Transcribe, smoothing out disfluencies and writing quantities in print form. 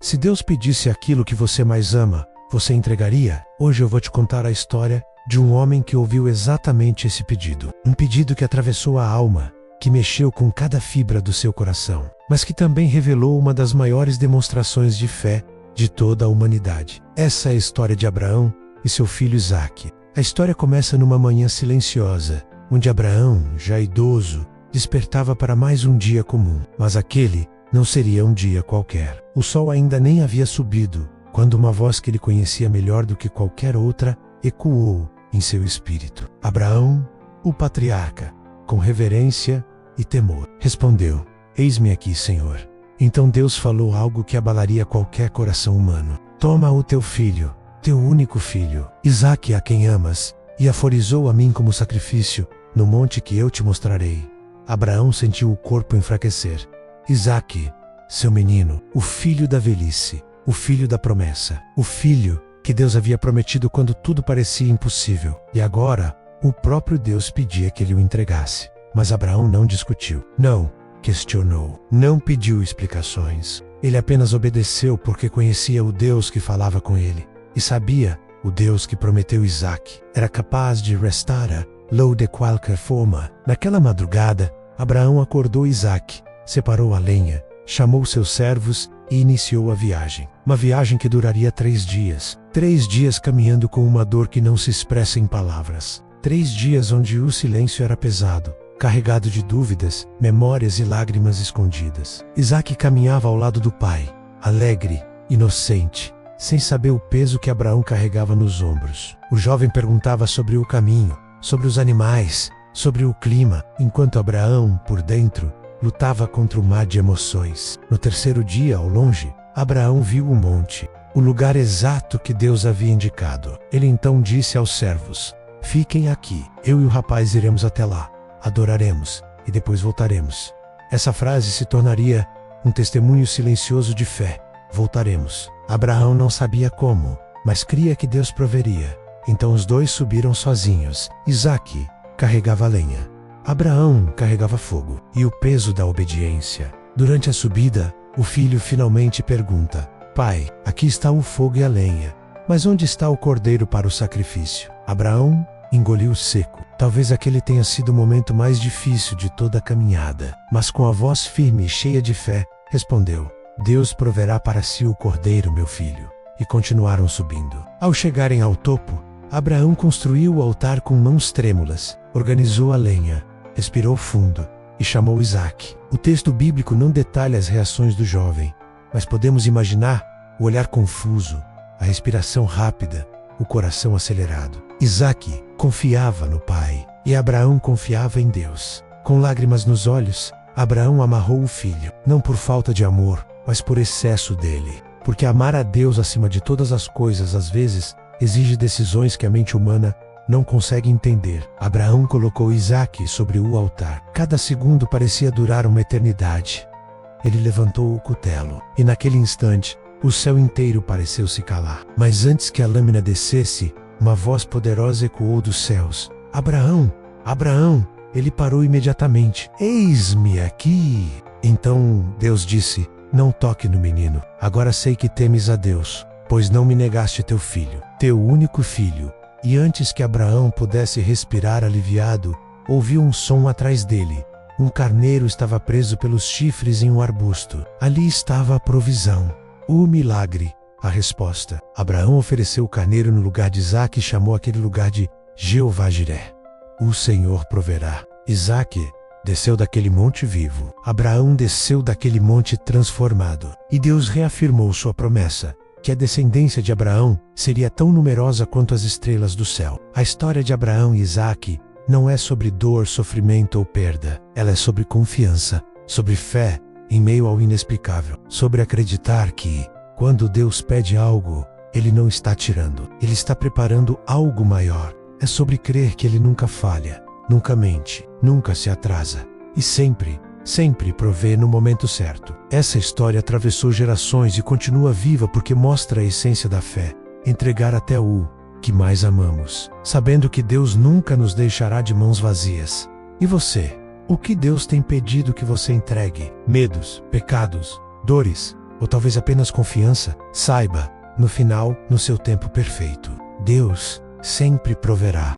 Se Deus pedisse aquilo que você mais ama, você entregaria? Hoje eu vou te contar a história de um homem que ouviu exatamente esse pedido. Um pedido que atravessou a alma, que mexeu com cada fibra do seu coração, mas que também revelou uma das maiores demonstrações de fé de toda a humanidade. Essa é a história de Abraão e seu filho Isaque. A história começa numa manhã silenciosa, onde Abraão, já idoso, despertava para mais um dia comum. Mas aquele não seria um dia qualquer. O sol ainda nem havia subido, quando uma voz que ele conhecia melhor do que qualquer outra ecoou em seu espírito. Abraão, o patriarca, com reverência e temor, respondeu: "Eis-me aqui, Senhor." Então Deus falou algo que abalaria qualquer coração humano: "Toma o teu filho, teu único filho, Isaque, a quem amas, e aforizou a mim como sacrifício no monte que eu te mostrarei." Abraão sentiu o corpo enfraquecer. Isaque, seu menino, o filho da velhice, o filho da promessa, o filho que Deus havia prometido quando tudo parecia impossível. E agora, o próprio Deus pedia que ele o entregasse. Mas Abraão não discutiu, não questionou, não pediu explicações. Ele apenas obedeceu porque conhecia o Deus que falava com ele. E sabia, o Deus que prometeu Isaque era capaz de restaurar-lo de qualquer forma. Naquela madrugada, Abraão acordou Isaque, separou a lenha, chamou seus servos e iniciou a viagem. Uma viagem que duraria 3 dias. 3 dias caminhando com uma dor que não se expressa em palavras. 3 dias onde o silêncio era pesado, carregado de dúvidas, memórias e lágrimas escondidas. Isaque caminhava ao lado do pai, alegre, inocente, sem saber o peso que Abraão carregava nos ombros. O jovem perguntava sobre o caminho, sobre os animais, sobre o clima, enquanto Abraão, por dentro, lutava contra o mar de emoções. No 3º dia, ao longe, Abraão viu o monte, o lugar exato que Deus havia indicado. Ele então disse aos servos: "Fiquem aqui, eu e o rapaz iremos até lá, adoraremos, e depois voltaremos." Essa frase se tornaria um testemunho silencioso de fé. Voltaremos. Abraão não sabia como, mas cria que Deus proveria. Então os dois subiram sozinhos. Isaque carregava lenha, Abraão carregava fogo e o peso da obediência. Durante a subida, o filho finalmente pergunta: "Pai, aqui está o fogo e a lenha, mas onde está o cordeiro para o sacrifício?" Abraão engoliu seco. Talvez aquele tenha sido o momento mais difícil de toda a caminhada, mas com a voz firme e cheia de fé, respondeu: "Deus proverá para si o cordeiro, meu filho." E continuaram subindo. Ao chegarem ao topo, Abraão construiu o altar com mãos trêmulas, organizou a lenha, respirou fundo e chamou Isaque. O texto bíblico não detalha as reações do jovem, mas podemos imaginar o olhar confuso, a respiração rápida, o coração acelerado. Isaque confiava no pai e Abraão confiava em Deus. Com lágrimas nos olhos, Abraão amarrou o filho, não por falta de amor, mas por excesso dele. Porque amar a Deus acima de todas as coisas às vezes exige decisões que a mente humana não consegue entender. Abraão colocou Isaque sobre o altar. Cada segundo parecia durar uma eternidade. Ele levantou o cutelo, e naquele instante, o céu inteiro pareceu se calar. Mas antes que a lâmina descesse, uma voz poderosa ecoou dos céus: "Abraão! Abraão!" Ele parou imediatamente. "Eis-me aqui." Então Deus disse: "Não toque no menino. Agora sei que temes a Deus, pois não me negaste teu filho, teu único filho." E antes que Abraão pudesse respirar aliviado, ouviu um som atrás dele. Um carneiro estava preso pelos chifres em um arbusto. Ali estava a provisão, o milagre, a resposta. Abraão ofereceu o carneiro no lugar de Isaque e chamou aquele lugar de Jeová-Jiré. O Senhor proverá. Isaque desceu daquele monte vivo. Abraão desceu daquele monte transformado. E Deus reafirmou sua promessa, que a descendência de Abraão seria tão numerosa quanto as estrelas do céu. A história de Abraão e Isaque não é sobre dor, sofrimento ou perda. Ela é sobre confiança, sobre fé em meio ao inexplicável, sobre acreditar que, quando Deus pede algo, Ele não está tirando, Ele está preparando algo maior. É sobre crer que Ele nunca falha, nunca mente, nunca se atrasa e sempre provê no momento certo. Essa história atravessou gerações e continua viva porque mostra a essência da fé: entregar até o que mais amamos, sabendo que Deus nunca nos deixará de mãos vazias. E você? O que Deus tem pedido que você entregue? Medos, pecados, dores, ou talvez apenas confiança, saiba, no final, no seu tempo perfeito, Deus sempre proverá.